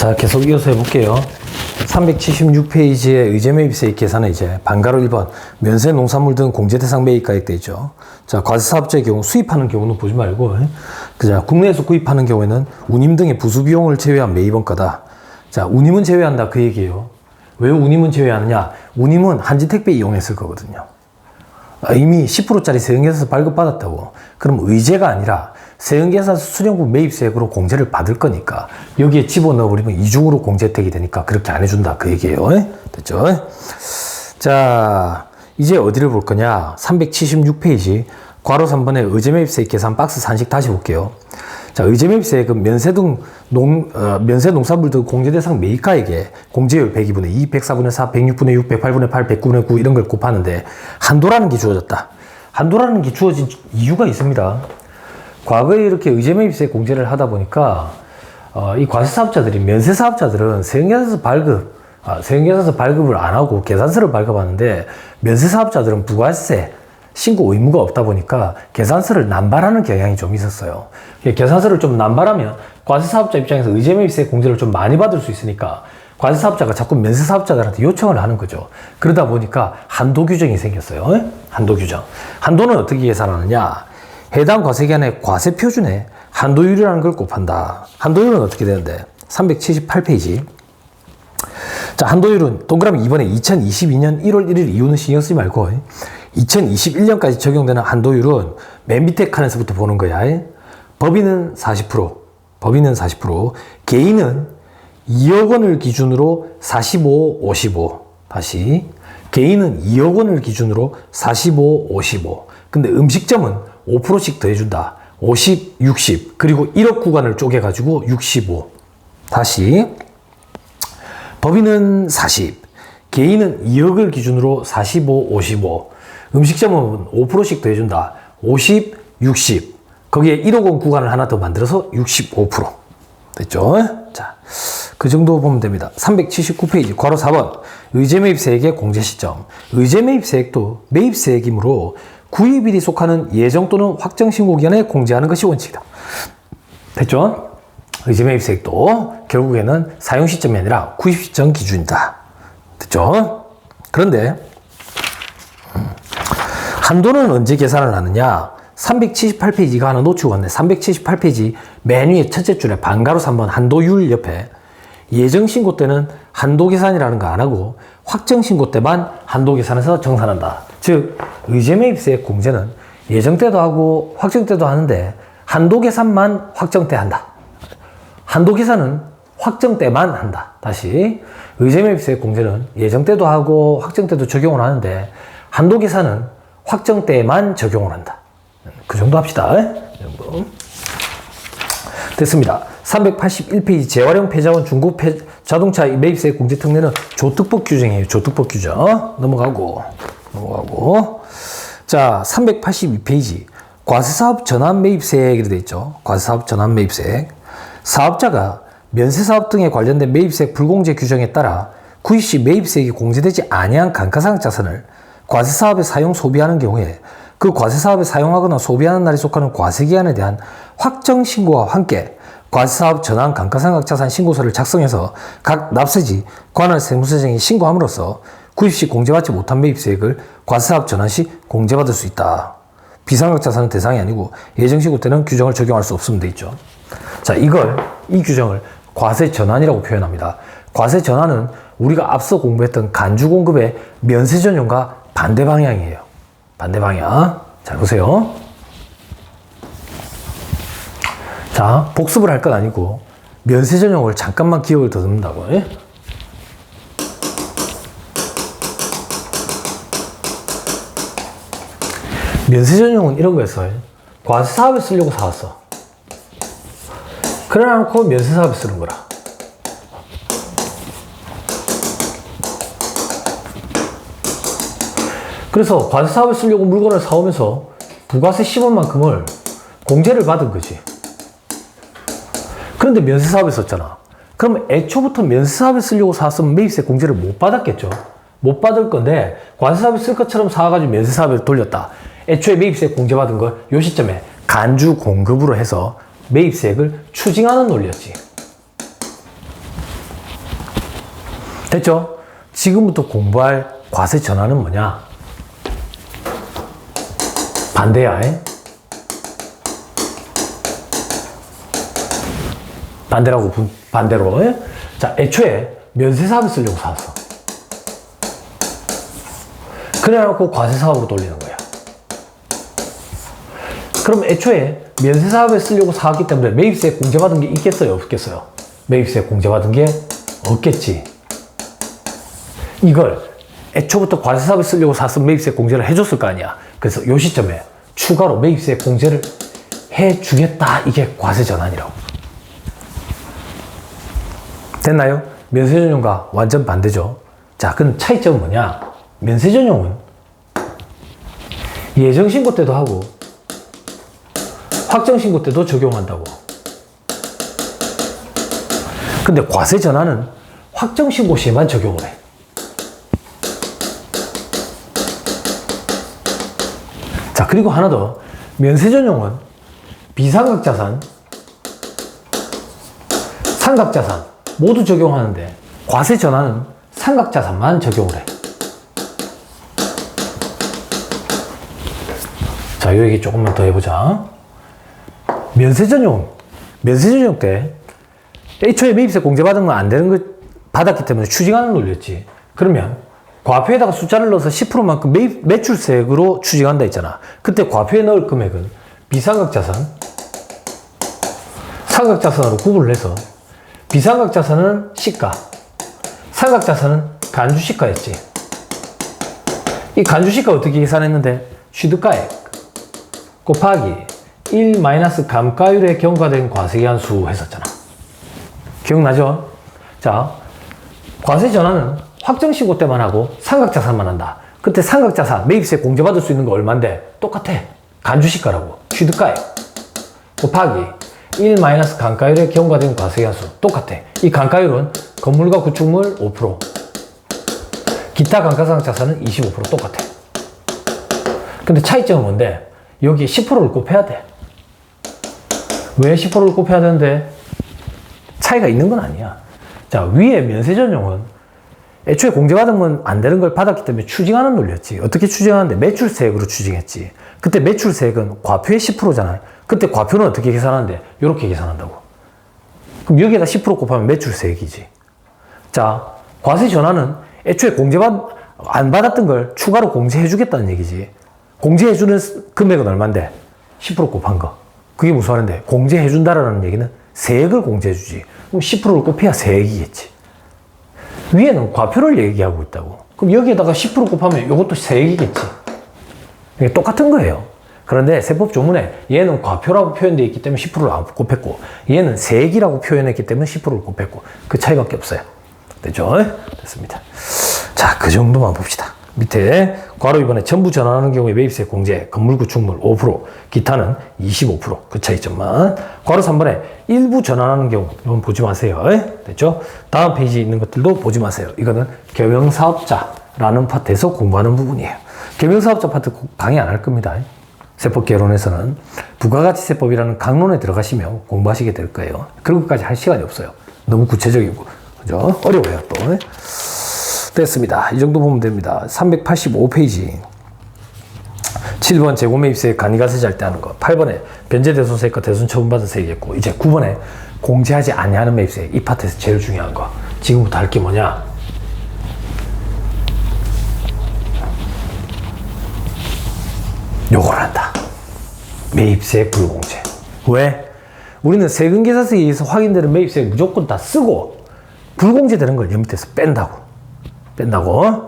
자, 계속 이어서 해볼게요. 376페이지의 의제매입세액 계산은 이제 반가로 1번 면세 농산물 등 공제 대상 매입가액 돼 있죠. 자, 과세사업자의 경우 수입하는 경우는 보지 말고, 자, 국내에서 구입하는 경우에는 운임 등의 부수 비용을 제외한 매입원가다. 자, 운임은 제외한다 그 얘기예요. 왜 운임은 제외하느냐? 운임은 한지택배 이용했을 거거든요. 이미 10%짜리 세금계산서 발급받았다고. 그럼 의제가 아니라 세금계산서 수령부 매입세액으로 공제를 받을 거니까 여기에 집어넣어버리면 이중으로 공제 혜택이 되니까 그렇게 안 해준다 그 얘기예요. 됐죠? 자, 이제 어디를 볼 거냐? 376페이지 괄호 3번의 의제매입세액 계산 박스 산식 다시 볼게요. 자, 의제매입세액은 면세 농산물 등 공제 대상 매입가액에 공제율 102분의 2, 104분의 4, 106분의 6, 108분의 8, 109분의 9 이런 걸 곱하는데 한도라는 게 주어졌다. 한도라는 게 주어진 이유가 있습니다. 과거에 이렇게 의제매입세 공제를 하다 보니까 이 과세사업자들이 면세사업자들은 세금계산서 발급을 안 하고 계산서를 발급하는데 면세사업자들은 부가세 신고 의무가 없다 보니까 계산서를 남발하는 경향이 좀 있었어요. 계산서를 좀 남발하면 과세사업자 입장에서 의제매입세 공제를 좀 많이 받을 수 있으니까 과세사업자가 자꾸 면세사업자들한테 요청을 하는 거죠. 그러다 보니까 한도 규정이 생겼어요. 한도 규정. 한도는 어떻게 계산하느냐? 해당 과세기간의 과세 표준에 한도율이라는 걸 곱한다. 한도율은 어떻게 되는데? 378페이지. 자, 한도율은 동그라미 2번에 2022년 1월 1일 이후는 신경 쓰지 말고 2021년까지 적용되는 한도율은 맨 밑에 칸에서부터 보는 거야. 법인은 40%, 개인은 2억 원을 기준으로 45, 55. 다시. 개인은 2억 원을 기준으로 45, 55. 근데 음식점은 5%씩 더해준다. 50, 60. 그리고 1억 구간을 쪼개가지고 65. 다시. 법인은 40. 개인은 2억을 기준으로 45, 55. 음식점은 5%씩 더해준다. 50, 60. 거기에 1억 원 구간을 하나 더 만들어서 65%. 됐죠? 자, 그 정도 보면 됩니다. 379페이지, 괄호 4번. 의제매입세액의 공제 시점. 의제매입세액도 매입세액이므로 구입일이 속하는 예정 또는 확정 신고 기간에 공제하는 것이 원칙이다. 됐죠? 의제매입세액도 결국에는 사용 시점이 아니라 구입 시점 기준이다. 됐죠? 그런데 한도는 언제 계산을 하느냐? 378페이지가 하나 놓치고 왔네. 378페이지 맨 위에 첫째 줄에 반가로 3번 한도율 옆에 예정신고 때는 한도 계산이라는 거 안 하고 확정신고 때만 한도 계산해서 정산한다. 즉 의제매입세액 공제는 예정 때도 하고 확정 때도 하는데 한도 계산만 확정 때 한다. 한도 계산은 확정 때만 한다. 다시 의제매입세액 공제는 예정 때도 하고 확정 때도 적용을 하는데 한도 계산은 확정 때만 적용을 한다. 그 정도 합시다. 됐습니다. 381페이지 재활용 폐자원 중고 자동차 매입세액 공제 특례는 조특법 규정이에요. 조특법 규정. 넘어가고. 자, 382페이지 과세사업 전환 매입세액이라 되어 있죠. 과세사업 전환 매입세액. 사업자가 면세사업 등에 관련된 매입세액 불공제 규정에 따라 구입 시 매입세액이 공제되지 아니한 감가상각 자산을 과세사업에 사용 소비하는 경우에 그 과세사업에 사용하거나 소비하는 날에 속하는 과세기간에 대한 확정신고와 함께 과세사업 전환 감가상각 자산 신고서를 작성해서 각 납세지 관할 세무서장에 신고함으로써 구입 시 공제받지 못한 매입세액을 과세사업 전환 시 공제받을 수 있다. 비상각 자산은 대상이 아니고 예정신고 때는 규정을 적용할 수 없으면 돼 있죠. 자, 이 규정을 과세 전환이라고 표현합니다. 과세 전환은 우리가 앞서 공부했던 간주 공급의 면세 전용과 반대 방향이에요. 반대 방향. 잘 보세요. 자, 복습을 할 건 아니고 면세 전용을 잠깐만 기억을 더듬는다고. 면세 전용은 이런 거였어요. 과세 사업에 쓰려고 사왔어. 그래 놓고 면세 사업에 쓰는 거라. 그래서 과세 사업에 쓰려고 물건을 사오면서 부가세 10원만큼을 공제를 받은 거지. 그런데 면세 사업에 썼잖아. 그럼 애초부터 면세 사업에 쓰려고 사왔으면 매입세 공제를 못 받았겠죠. 못 받을 건데 과세 사업에 쓸 것처럼 사와가지고 면세 사업에 돌렸다. 애초에 매입세 공제 받은 걸 요 시점에 간주 공급으로 해서 매입세액을 추징하는 논리였지. 됐죠? 지금부터 공부할 과세 전환은 뭐냐? 반대야. 반대로. 자, 애초에 면세 사업에 쓰려고 사왔어. 그래갖고 과세 사업으로 돌리는 거야. 그럼 애초에 면세 사업에 쓰려고 사왔기 때문에 매입세 공제받은 게 있겠어요? 없겠어요? 매입세 공제받은 게 없겠지. 이걸 애초부터 과세 사업에 쓰려고 샀으면 매입세 공제를 해줬을 거 아니야. 그래서 요 시점에 추가로 매입세 공제를 해주겠다. 이게 과세 전환이라고. 됐나요? 면세 전용과 완전 반대죠. 자, 그럼 차이점은 뭐냐? 면세 전용은 예정 신고 때도 하고 확정 신고 때도 적용한다고. 근데 과세 전환은 확정 신고 시에만 적용을 해. 자, 그리고 하나 더. 면세 전용은 비상각자산, 상각자산 모두 적용하는데 과세 전환은 상각자산만 적용을 해. 자, 요 얘기 조금만 더 해보자. 면세 전용 때 애초에 매입세 공제받은 건 안 되는 거 받았기 때문에 추징하는 논리였지. 그러면 과표에다가 숫자를 넣어서 10%만큼 매출세액으로 추징한다 했잖아. 그때 과표에 넣을 금액은 비상각자산, 상각자산으로 구분을 해서 비상각자산은 시가, 상각자산은 간주시가였지. 이 간주시가 어떻게 계산했는데 취득가액 곱하기 1 마이너스 감가율에 경과된 과세기한수 했었잖아. 기억나죠? 자, 과세 전환은 확정신고 때만 하고 상각자산만 한다. 그때 상각자산 매입세 공제받을 수 있는 거 얼만데? 똑같아. 간주시가라고. 취득가액 곱하기 1 마이너스 감가율에 경과된 과세기한수 똑같아. 이 감가율은 건물과 구축물 5%, 기타 감가상각자산은 25% 똑같아. 근데 차이점은 뭔데? 여기 10%를 곱해야 돼. 왜 10%를 곱해야 되는데? 차이가 있는 건 아니야. 자, 위에 면세 전용은 애초에 공제받은 건 안 되는 걸 받았기 때문에 추징하는 논리였지. 어떻게 추징하는데? 매출세액으로 추징했지. 그때 매출세액은 과표의 10%잖아요. 그때 과표는 어떻게 계산하는데? 이렇게 계산한다고. 그럼 여기에다 10% 곱하면 매출세액이지. 자, 과세 전환은 애초에 안 받았던 걸 추가로 공제해주겠다는 얘기지. 공제해주는 금액은 얼만데? 10% 곱한 거. 그게 무슨 말인데? 공제해준다라는 얘기는 세액을 공제해주지. 그럼 10%를 곱해야 세액이겠지. 위에는 과표를 얘기하고 있다고. 그럼 여기에다가 10% 곱하면 이것도 세액이겠지. 이게 똑같은 거예요. 그런데 세법 조문에 얘는 과표라고 표현되어 있기 때문에 10%를 안 곱했고 얘는 세액이라고 표현했기 때문에 10%를 곱했고 그 차이밖에 없어요. 됐죠? 됐습니다. 자, 그 정도만 봅시다. 밑에 괄호 2번에 전부 전환하는 경우에 매입세 공제, 건물 구축물 5%, 기타는 25%. 그 차이점만. 괄호 3번에 일부 전환하는 경우 이건 보지 마세요. 됐죠? 다음 페이지에 있는 것들도 보지 마세요. 이거는 경영사업자라는 파트에서 공부하는 부분이에요. 경영사업자 파트 강의 안 할 겁니다. 세법 개론에서는 부가가치세법이라는 강론에 들어가시면 공부하시게 될 거예요. 그런 것까지 할 시간이 없어요. 너무 구체적이고, 그죠? 어려워요, 또. 됐습니다. 이 정도 보면 됩니다. 385페이지. 7번 재고매입세 간이가세자 때 하는 거. 8번에 변제대손세액과 대손처분받은 세액이었고, 이제 9번에 공제하지 아니하는 매입세. 이 파트에서 제일 중요한 거. 지금부터 할 게 뭐냐? 요걸 한다. 매입세 불공제. 왜? 우리는 세금계산서에 의해서 확인되는 매입세 무조건 다 쓰고 불공제 되는 걸 밑에서 뺀다고.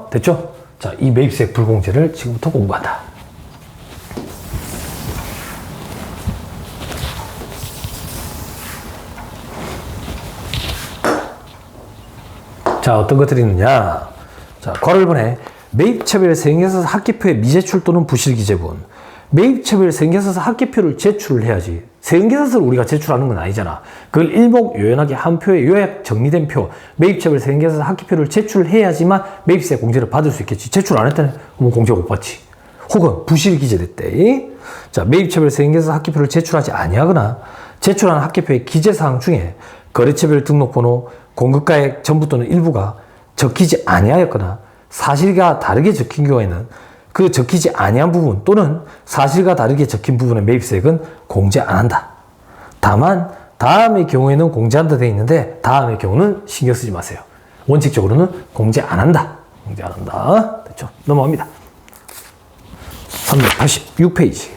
됐죠? 자, 이 매입세 불공제를 지금부터 공부한다. 자, 어떤 것들이 있느냐? 자, 괄호 1번에 매입차별 세액계산서 합계표의 미제출 또는 부실기재분. 매입차별 세액계산서 합계표를 제출을 해야지. 세액계산서를 우리가 제출하는 건 아니잖아. 그걸 일목요연하게 한 표에 요약 정리된 표, 매입차별 세액계산서 합계표를 제출해야지만 매입세 공제를 받을 수 있겠지. 제출 안 했다면 공제 못 받지. 혹은 부실기재됐대. 자, 매입차별 세액계산서 합계표를 제출하지 아니하거나 제출한 합계표의 기재사항 중에 거래처별 등록번호, 공급가액 전부 또는 일부가 적히지 아니하였거나 사실과 다르게 적힌 경우에는 그 적히지 아니한 부분 또는 사실과 다르게 적힌 부분의 매입세액은 공제 안 한다. 다만 다음의 경우에는 공제한다 되어 있는데 다음의 경우는 신경 쓰지 마세요. 원칙적으로는 공제 안 한다. 공제 안 한다. 됐죠? 넘어갑니다. 386페이지.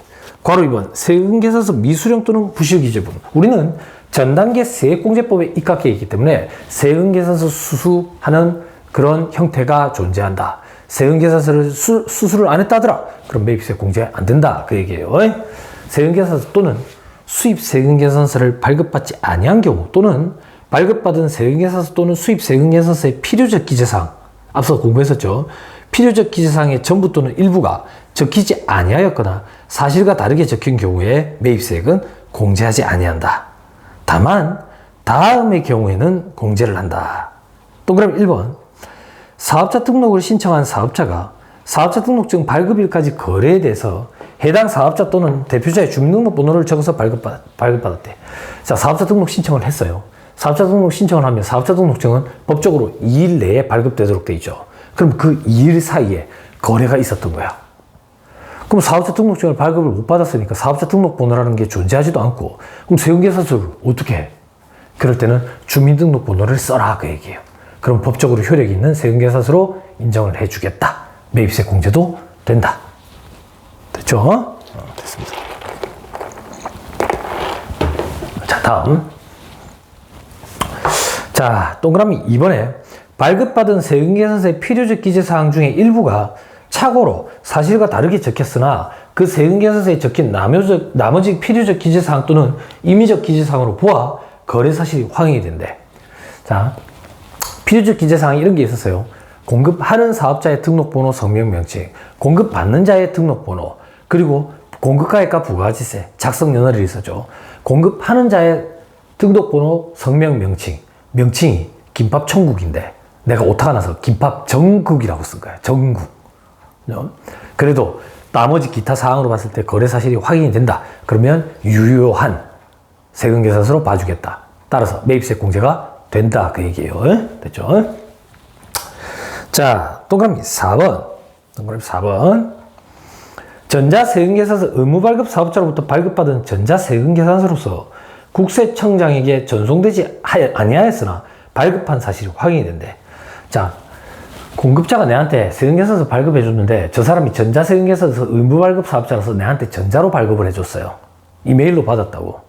괄호 2번 세금계산서 미수령 또는 부실기재분. 우리는 전단계 세액공제법에 입각해 있기 때문에 세금계산서 수수하는 그런 형태가 존재한다. 세금계산서를 수수를 안 했다더라. 그럼 매입세 공제 안 된다. 그 얘기예요. 세금계산서 또는 수입세금계산서를 발급받지 아니한 경우 또는 발급받은 세금계산서 또는 수입세금계산서의 필요적 기재사항 앞서 공부했었죠. 필요적 기재사항의 전부 또는 일부가 적히지 아니하였거나 사실과 다르게 적힌 경우에 매입세액은 공제하지 아니한다. 다만 다음의 경우에는 공제를 한다. 동그라미 1번 사업자 등록을 신청한 사업자가 사업자 등록증 발급일까지 거래에 대해서 해당 사업자 또는 대표자의 주민등록번호를 적어서 발급받았대. 자, 사업자 등록 신청을 했어요. 사업자 등록 신청을 하면 사업자 등록증은 법적으로 2일 내에 발급되도록 돼 있죠. 그럼 그 2일 사이에 거래가 있었던 거야. 그럼 사업자 등록증을 발급을 못 받았으니까 사업자 등록번호라는 게 존재하지도 않고 그럼 세금계산서를 어떻게 해? 그럴 때는 주민등록번호를 써라 그 얘기예요. 그럼 법적으로 효력이 있는 세금계산서로 인정을 해주겠다. 매입세 공제도 된다. 됐죠? 됐습니다. 자, 다음. 자, 동그라미 2번에 발급받은 세금계산서의 필요적 기재사항 중에 일부가 착오로 사실과 다르게 적혔으나 그 세금계산서에 적힌 나머지 필요적 기재사항 또는 임의적 기재사항으로 보아 거래사실이 확인이 된대. 자, 필요적 기재사항이 이런 게 있었어요. 공급하는 사업자의 등록번호, 성명명칭, 공급받는 자의 등록번호, 그리고 공급가액과 부가가치세, 작성연월일이 있었죠. 공급하는 자의 등록번호, 성명명칭, 명칭이 김밥천국인데 내가 오타가 나서 김밥정국이라고 쓴 거야. 정국. 그래도 나머지 기타 사항으로 봤을 때 거래 사실이 확인이 된다. 그러면 유효한 세금계산서로 봐주겠다. 따라서 매입세 공제가 된다. 그 얘기예요. 됐죠? 자, 동그라미 4번. 동그라미 4번. 전자세금계산서 의무발급 사업자로부터 발급받은 전자세금계산서로서 국세청장에게 전송되지 아니하였으나 발급한 사실이 확인이 된대. 자, 공급자가 내한테 세금계산서 발급해 줬는데 저 사람이 전자세금계산서 의무발급 사업자라서 내한테 전자로 발급을 해줬어요. 이메일로 받았다고.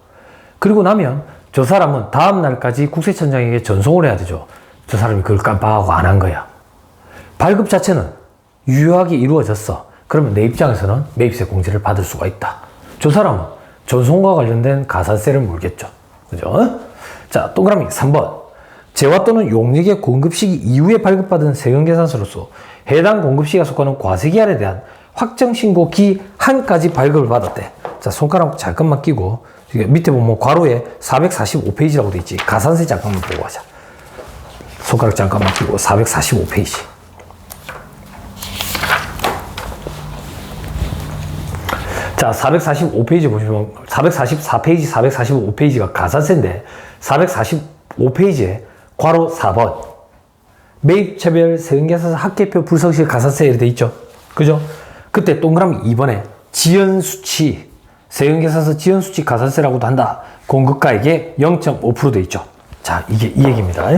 그리고 나면 저 사람은 다음 날까지 국세청장에게 전송을 해야 되죠. 저 사람이 그걸 깜빡하고 안 한 거야. 발급 자체는 유효하게 이루어졌어. 그러면 내 입장에서는 매입세 공제를 받을 수가 있다. 저 사람은 전송과 관련된 가산세를 물겠죠. 그죠? 자, 동그라미 3번. 재화 또는 용역의 공급시기 이후에 발급받은 세금계산서로서 해당 공급시기가 속하는 과세기한에 대한 확정신고 기한까지 발급을 받았대. 자, 손가락 잠깐만 끼고 밑에 보면 괄호에 445페이지라고 돼 있지. 가산세 잠깐만 보고 가자. 손가락 잠깐만 끼고 445페이지. 자, 445페이지 보시면 444페이지, 445페이지가 가산세인데 445페이지에 괄호 4번 매입차별 세금계산서 합계표 불성실 가산세 이렇게 돼 있죠. 그죠? 그때 동그라미 2번에 지연수치 세금계산서 지연수치 가산세라고도 한다. 공급가액의 0.5% 돼 있죠. 자, 이게 이 얘기입니다.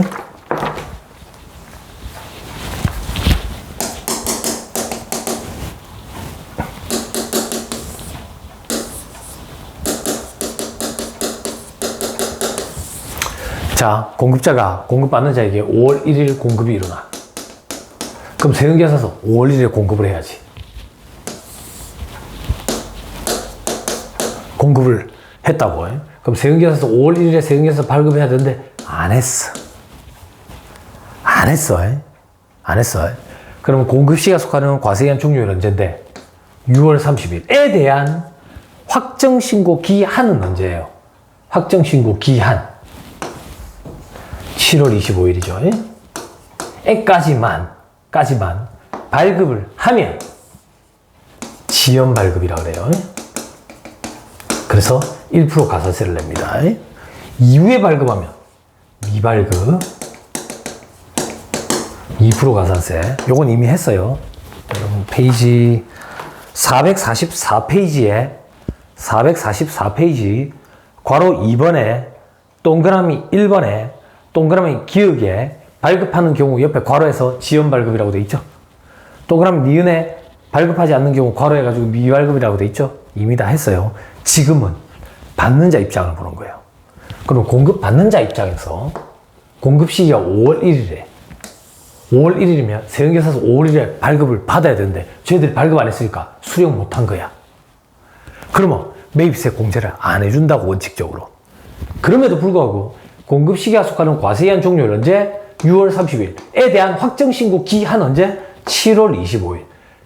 자, 공급자가 공급받는 자에게 5월 1일 공급이 일어나. 그럼 세금계산서 5월 1일에 공급을 해야지. 공급을 했다고. 그럼 세금계산서 5월 1일에 세금계산서 발급해야 되는데 안 했어. 안 했어. 안 했어. 그러면 공급시가 속하는 과세기한 종료일 언제인데 6월 30일에 대한 확정신고 기한은 언제예요? 확정신고 기한 7월 25일이죠. 까지만 발급을 하면 지연 발급이라고 그래요. 그래서 1% 가산세를 냅니다. 이후에 발급하면 미발급 2% 가산세. 요건 이미 했어요. 여러분 페이지 444페이지에 444페이지 괄호 2번에 동그라미 1번에 동그라미 기역에 발급하는 경우 옆에 괄호에서 지연 발급이라고 돼 있죠. 동그라미 니은에 발급하지 않는 경우 괄호해가지고 미발급이라고 돼 있죠. 이미 다 했어요. 지금은 받는 자 입장을 보는 거예요. 그럼 공급 받는 자 입장에서 공급 시기가 5월 1일에 5월 1일이면 세운계사서 5월 1일에 발급을 받아야 되는데 쟤들이 발급 안 했으니까 수령 못 한 거야. 그러면 매입세 공제를 안 해준다고 원칙적으로. 그럼에도 불구하고 공급 시기가 속하는 과세기한 종료일 언제? 6월 30일에 대한 확정신고 기한 언제? 7월 25일.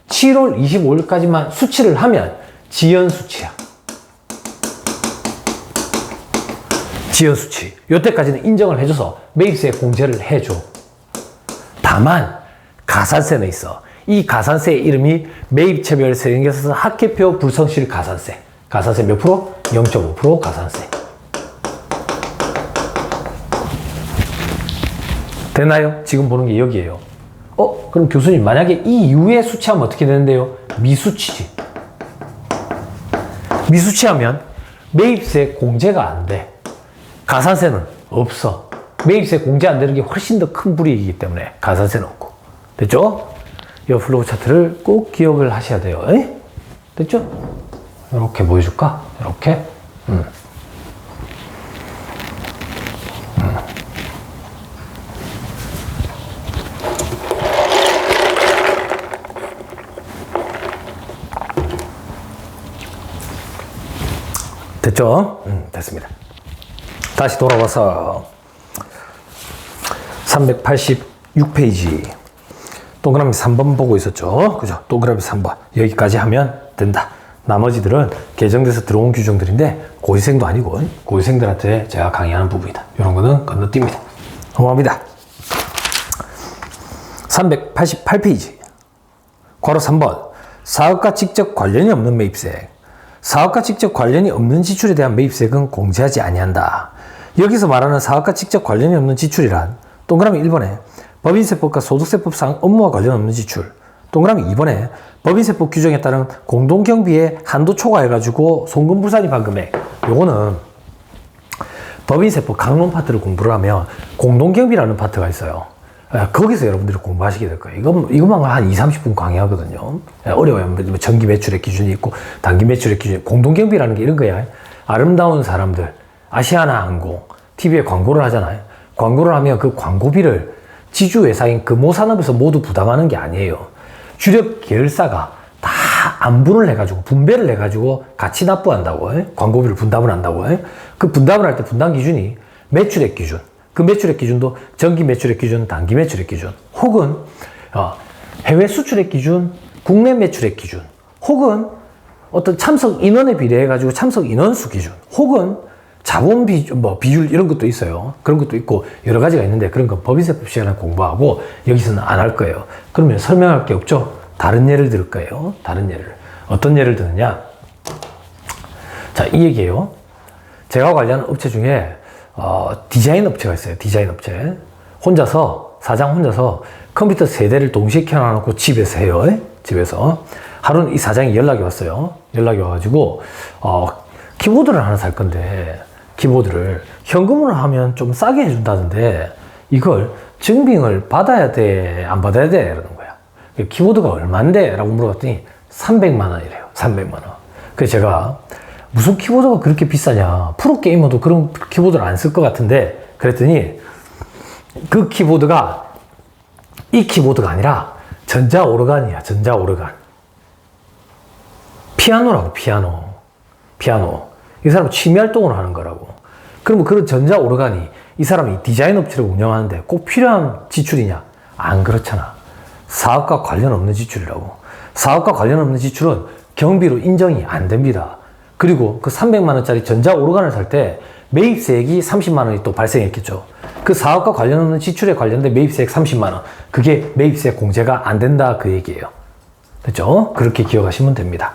7월 25일까지만 수치를 하면 지연 수치야. 지연 수치. 요때까지는 인정을 해줘서 매입세 공제를 해줘. 다만 가산세는 있어. 이 가산세의 이름이 매입차별 세액에서 합계표 불성실 가산세. 가산세 몇 프로? 0.5% 가산세. 됐나요? 지금 보는 게 여기예요. 그럼 교수님 만약에 이 이후에 수치하면 어떻게 되는데요? 미수치지. 미수치하면 매입세 공제가 안 돼. 가산세는 없어. 매입세 공제 안 되는 게 훨씬 더 큰 불이익이기 때문에 가산세는 없고. 됐죠? 이 플로우 차트를 꼭 기억을 하셔야 돼요. 에이? 됐죠? 이렇게 보여줄까? 이렇게. 됐죠? 됐습니다. 다시 돌아와서 386페이지 동그라미 3번 보고 있었죠? 그죠? 동그라미 3번 여기까지 하면 된다. 나머지들은 개정돼서 들어온 규정들인데 고시생도 아니고 고시생들한테 제가 강의하는 부분이다. 이런 거는 건너뜁니다. 넘어갑니다. 388페이지 괄호 3번 사업과 직접 관련이 없는 매입세. 사업과 직접 관련이 없는 지출에 대한 매입세액은 공제하지 아니한다. 여기서 말하는 사업과 직접 관련이 없는 지출이란 동그라미 1번에 법인세법과 소득세법상 업무와 관련 없는 지출, 동그라미 2번에 법인세법 규정에 따른 공동경비의 한도 초과해가지고 송금불산입한 금액. 요거는 법인세법 강론 파트를 공부를 하면 공동경비라는 파트가 있어요. 거기서 여러분들이 공부하시게 될 거예요. 이것만 한 20-30분 강의하거든요. 어려워요. 정기 매출액 기준이 있고, 단기 매출액 기준이 있고, 공동경비라는 게 이런 거야. 아름다운 사람들, 아시아나항공, TV에 광고를 하잖아요. 광고를 하면 그 광고비를 지주회사인 금호산업에서 모두 부담하는 게 아니에요. 주력 계열사가 다 안분을 해가지고, 분배를 해가지고 같이 납부한다고. 광고비를 분담을 한다고. 그 분담을 할 때 분담 기준이 매출액 기준. 그 매출액 기준도 정기 매출액 기준, 단기 매출액 기준, 혹은 해외 수출액 기준, 국내 매출액 기준, 혹은 어떤 참석 인원에 비례해가지고 참석 인원수 기준, 혹은 자본 비율 이런 것도 있어요. 그런 것도 있고 여러 가지가 있는데 그런 건 법인세법 시간에 공부하고 여기서는 안 할 거예요. 그러면 설명할 게 없죠. 다른 예를 들 거예요. 다른 예를. 어떤 예를 드느냐. 자, 이 얘기예요. 제가 관리하는 업체 중에 디자인 업체가 있어요. 디자인 업체. 사장 혼자서 컴퓨터 3대를 동시에 켜놔놓고 집에서 해요. 집에서. 하루는 이 사장이 연락이 왔어요. 연락이 와가지고, 키보드를 하나 살 건데, 키보드를 현금으로 하면 좀 싸게 해준다던데, 이걸 증빙을 받아야 돼? 안 받아야 돼? 이러는 거야. 키보드가 얼만데? 라고 물어봤더니 300만 원이래요. 300만 원. 그래서 제가 무슨 키보드가 그렇게 비싸냐. 프로게이머도 그런 키보드를 안 쓸 것 같은데. 그랬더니 그 키보드가 이 키보드가 아니라 전자오르간이야. 전자오르간. 피아노라고. 피아노. 이 사람 취미활동을 하는 거라고. 그러면 그런 전자오르간이 이 사람이 디자인 업체를 운영하는데 꼭 필요한 지출이냐? 안 그렇잖아. 사업과 관련 없는 지출이라고. 사업과 관련 없는 지출은 경비로 인정이 안 됩니다. 그리고 그 300만 원짜리 전자오르간을 살 때 매입세액이 30만 원이 또 발생했겠죠. 그 사업과 관련 없는 지출에 관련된 매입세액 30만 원. 그게 매입세액 공제가 안 된다 그 얘기예요. 됐죠? 그렇게 기억하시면 됩니다.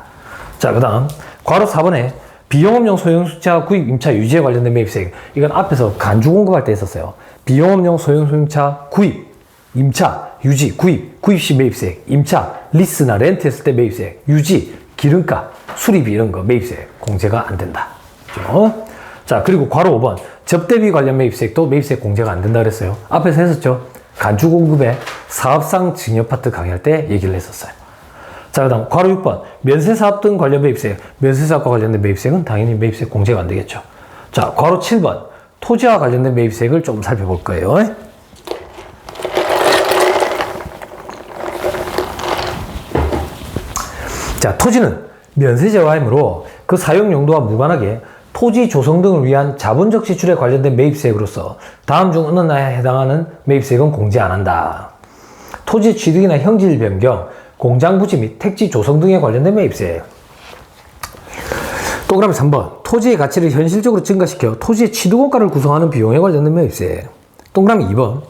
자, 그 다음 괄호 4번에 비용업용 소형수차 구입 임차 유지에 관련된 매입세액. 이건 앞에서 간주 공급할 때 했었어요. 비용업용 소형수차 구입 임차, 유지, 구입 시 매입세액, 임차, 리스나 렌트했을 때 매입세액, 유지, 기름값, 수리비 이런 거 매입세액 공제가 안 된다. 그렇죠? 자, 그리고 괄호 5번. 접대비 관련 매입세액도 매입세액 공제가 안 된다 그랬어요. 앞에서 했었죠. 간주공급에 사업상 증여파트 강의할 때 얘기를 했었어요. 자, 그 다음 괄호 6번. 면세사업 등 관련 매입세액. 면세사업과 관련된 매입세액은 당연히 매입세액 공제가 안 되겠죠. 자, 괄호 7번. 토지와 관련된 매입세액을 좀 살펴볼 거예요. 자, 토지는 면세 제외하므로 그 사용 용도와 무관하게 토지 조성 등을 위한 자본적 지출에 관련된 매입세액으로서 다음 중 어느 나라에 해당하는 매입세액은 공제 안 한다. 토지 취득이나 형질 변경, 공장 부지 및 택지 조성 등에 관련된 매입세액. 동그라미 3번. 토지의 가치를 현실적으로 증가시켜 토지의 취득원가를 구성하는 비용에 관련된 매입세액. 동그라미 2번.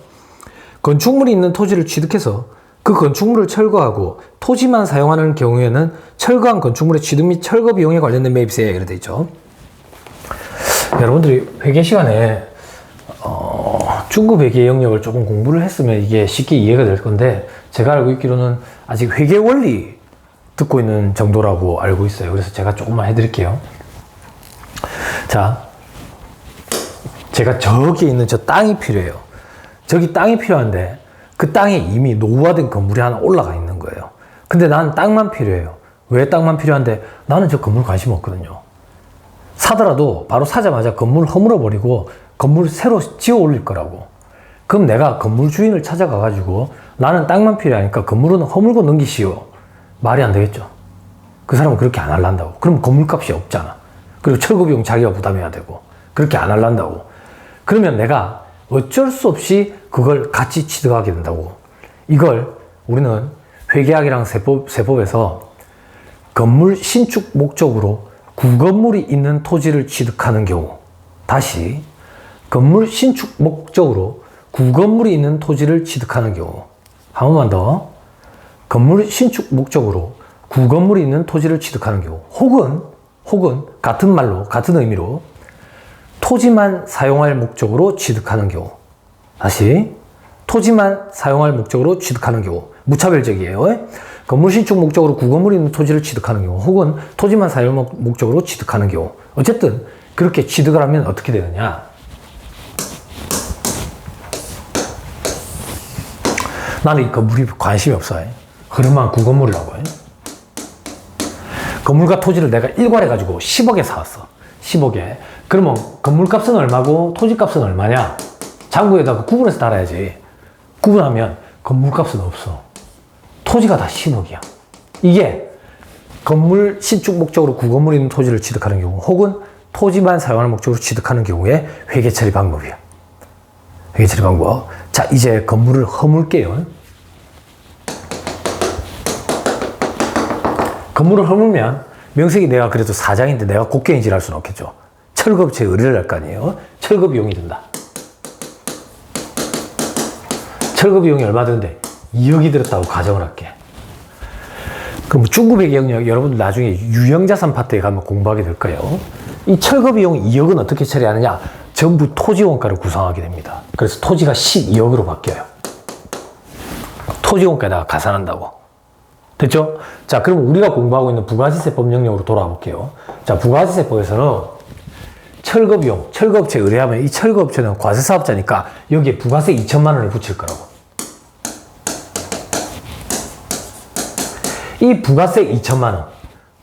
건축물이 있는 토지를 취득해서 그 건축물을 철거하고 토지만 사용하는 경우에는 철거한 건축물의 취득 및 철거 비용에 관련된 매입세액 이렇게 되어 있죠. 여러분들이 회계 시간에 중급 회계 영역을 조금 공부를 했으면 이게 쉽게 이해가 될 건데 제가 알고 있기로는 아직 회계 원리 듣고 있는 정도라고 알고 있어요. 그래서 제가 조금만 해드릴게요. 자, 제가 저기에 있는 저 땅이 필요해요. 저기 땅이 필요한데 그 땅에 이미 노후화된 건물이 하나 올라가 있는 거예요. 근데 나는 땅만 필요해요. 왜 땅만 필요한데? 나는 저 건물 관심 없거든요. 사더라도 바로 사자마자 건물을 허물어 버리고 건물을 새로 지어 올릴 거라고. 그럼 내가 건물 주인을 찾아가 가지고 나는 땅만 필요하니까 건물은 허물고 넘기시오. 말이 안 되겠죠. 그 사람은 그렇게 안 할란다고. 그럼 건물값이 없잖아. 그리고 철거 비용 자기가 부담해야 되고. 그렇게 안 할란다고. 그러면 내가 어쩔 수 없이 그걸 같이 취득하게 된다고. 이걸 우리는 회계학이랑 세법에서 건물 신축 목적으로 구건물이 있는 토지를 취득하는 경우, 다시 건물 신축 목적으로 구건물이 있는 토지를 취득하는 경우, 한 번만 더, 건물 신축 목적으로 구건물이 있는 토지를 취득하는 경우, 혹은 같은 말로 같은 의미로 토지만 사용할 목적으로 취득하는 경우, 다시 토지만 사용할 목적으로 취득하는 경우, 무차별적이에요. 건물 신축 목적으로 구건물이 있는 토지를 취득하는 경우, 혹은 토지만 사용 목적으로 취득하는 경우, 어쨌든 그렇게 취득을 하면 어떻게 되느냐? 나는 이 건물이 관심이 없어요. 그러면 구건물이라고 해. 건물과 토지를 내가 일괄해가지고 10억에 사왔어. 10억에. 그러면 건물값은 얼마고 토지값은 얼마냐? 장부에다가 구분해서 달아야지. 구분하면 건물값은 없어. 토지가 다 10억이야. 이게 건물 신축 목적으로 구건물이 있는 토지를 취득하는 경우, 혹은 토지만 사용하는 목적으로 취득하는 경우에 회계 처리 방법이야. 회계 처리 방법. 자, 이제 건물을 허물게요. 건물을 허물면 명색이 내가 그래도 사장인데 내가 곡괭이질 할 수는 없겠죠. 철거업체에 의뢰를 할 거 아니에요. 철거 비용이 든다. 철거 비용이 얼마 드는데 2억이 들었다고 가정을 할게. 그럼 중급회계 영역 여러분들 나중에 유형자산 파트에 가면 공부하게 될 거예요. 이 철거 비용 2억은 어떻게 처리하느냐? 전부 토지 원가를 구성하게 됩니다. 그래서 토지가 12억으로 바뀌어요. 토지 원가에다가 가산한다고. 됐죠? 자, 그럼 우리가 공부하고 있는 부가시세법 영역으로 돌아와 볼게요. 자, 부가시세법에서는 철거 비용, 철거업체에 의뢰하면 이 철거업체는 과세사업자니까 여기에 부가세 2천만 원을 붙일 거라고. 이 부가세 2천만 원,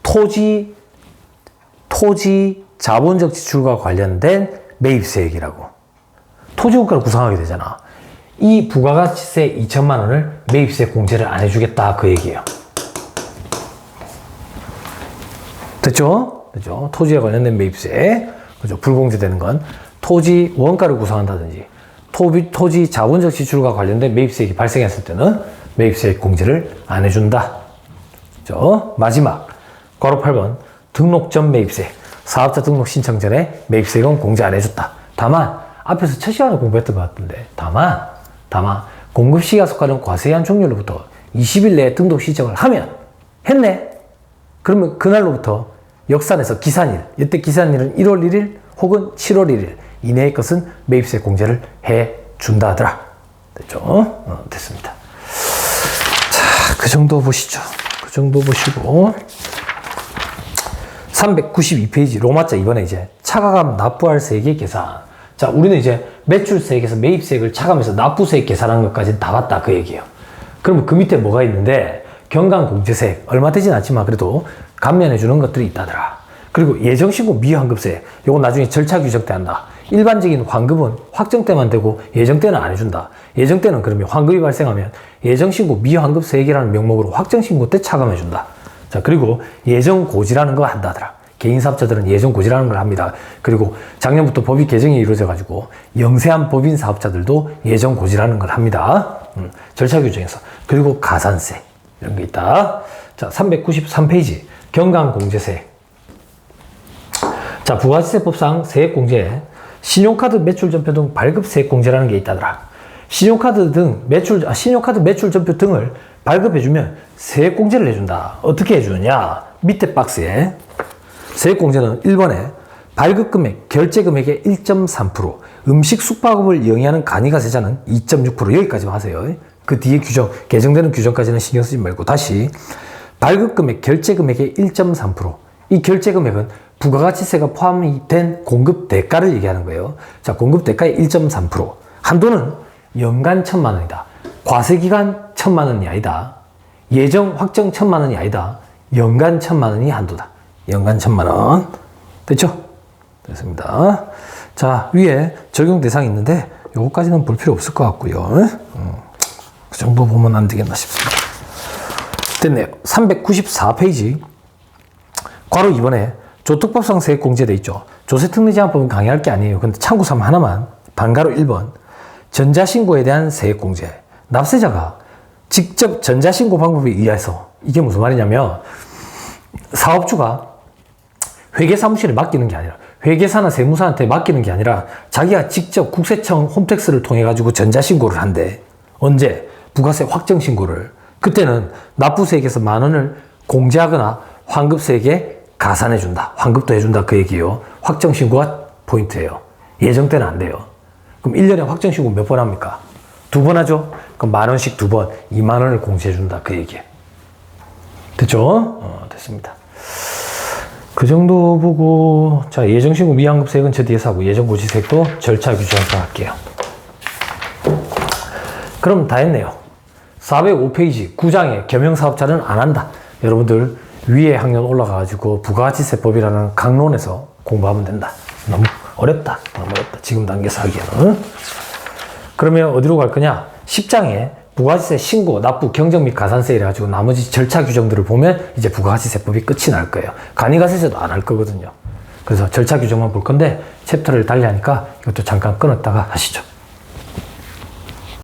토지 자본적 지출과 관련된 매입세액이라고. 토지원가를 구성하게 되잖아. 이 부가가치세 2천만 원을 매입세 공제를 안 해주겠다 그 얘기예요. 됐죠? 됐죠? 토지에 관련된 매입세, 그죠? 불공제되는 건 토지 원가를 구성한다든지 토지 자본적 지출과 관련된 매입세액이 발생했을 때는 매입세액 공제를 안 해준다. 그죠? 마지막 괄호 8번 등록 전 매입세. 사업자 등록 신청 전에 매입세액은 공제 안 해줬다. 다만 앞에서 첫 시간에 공부했던 것 같은데 다만 공급시기가 속하는 과세한 종료로부터 20일 내에 등록 신청을 하면 했네? 그러면 그날로부터 역산해서 기산일, 이때 기산일은 1월 1일 혹은 7월 1일 이내의 것은 매입세 공제를 해준다 하더라. 됐죠? 됐습니다. 자, 그 정도 보시죠. 그 정도 보시고 392페이지 로마자 이번에 이제 차가감 납부할 세액의 계산. 자, 우리는 이제 매출세액에서 매입세액을 차감해서 납부세액 계산하는 것까지 다 봤다 그 얘기예요. 그러면 그 밑에 뭐가 있는데 경감공제세액 얼마 되진 않지만 그래도 감면해 주는 것들이 있다더라. 그리고 예정신고 미환급세액 요건 나중에 절차 규정 때 한다. 일반적인 환급은 확정 때만 되고 예정 때는 안 해준다. 예정 때는 그러면 환급이 발생하면 예정신고 미환급세액이라는 명목으로 확정신고 때 차감해준다. 자, 그리고 예정고지라는 거 한다더라. 개인사업자들은 예정고지라는 걸 합니다. 그리고 작년부터 법이 개정이 이루어져가지고 영세한 법인 사업자들도 예정고지라는 걸 합니다. 절차 규정에서. 그리고 가산세 이런 게 있다. 자, 393페이지 경감공제세. 자, 부가세법상 세액공제 신용카드 매출 전표 등 발급 세액공제라는 게 있다더라. 신용카드 매출 전표 등을 발급해주면 세액공제를 해준다. 어떻게 해주느냐? 밑에 박스에 세액공제는 1번에 발급금액, 결제금액의 1.3%, 음식 숙박업을 영위하는 간이가세자는 2.6% 여기까지만 하세요. 그 뒤에 규정, 개정되는 규정까지는 신경 쓰지 말고 다시 발급금액, 결제금액의 1.3%. 이 결제금액은 부가가치세가 포함이 된 공급 대가를 얘기하는 거예요. 자, 공급 대가의 1.3%. 한도는 연간 1,000만 원이다. 과세기간 1,000만 원이 아니다. 예정 확정 1,000만 원이 아니다. 연간 1,000만 원이 한도다. 연간 1,000만 원. 됐죠? 됐습니다. 자, 위에 적용 대상이 있는데 요거까지는 볼 필요 없을 것 같고요. 그 정도 보면 안 되겠나 싶습니다. 됐네요. 394페이지 괄호 2번에 조특법상 세액공제 돼 있죠. 조세특례제한법은 강의할 게 아니에요. 근데 참고삼 하나만. 반가로 1번 전자신고에 대한 세액공제. 납세자가 직접 전자신고 방법에 의해서 이게 무슨 말이냐면 사업주가 회계사무실에 맡기는 게 아니라 회계사나 세무사한테 맡기는 게 아니라 자기가 직접 국세청 홈택스를 통해 가지고 전자신고를 한대. 언제? 부가세 확정신고를. 그때는 납부세액에서 10,000원을 공제하거나 환급세액에 가산해준다. 환급도 해준다. 그 얘기예요. 확정신고가 포인트예요. 예정 때는 안 돼요. 그럼 1년에 확정신고 몇 번 합니까? 2번 하죠? 그럼 10,000원씩 2번, 20,000원을 공제해준다. 그 얘기예요. 됐죠? 됐습니다. 그 정도 보고, 자, 예정신고 미환급세액은 저 뒤에서 하고, 예정고지세액도 절차 규정해서 할게요. 그럼 다 했네요. 405페이지, 9장에 겸용사업자는 안 한다. 여러분들, 위에 학년 올라가가지고 부가가치세법이라는 강론에서 공부하면 된다. 너무 어렵다. 너무 어렵다. 지금 단계에서 하기에는. 그러면 어디로 갈 거냐? 10장에 부가가치세 신고, 납부, 경정 및 가산세 이래가지고 나머지 절차 규정들을 보면 이제 부가가치세법이 끝이 날 거예요. 간이가세제도 안 할 거거든요. 그래서 절차 규정만 볼 건데 챕터를 달리 하니까 이것도 잠깐 끊었다가 하시죠.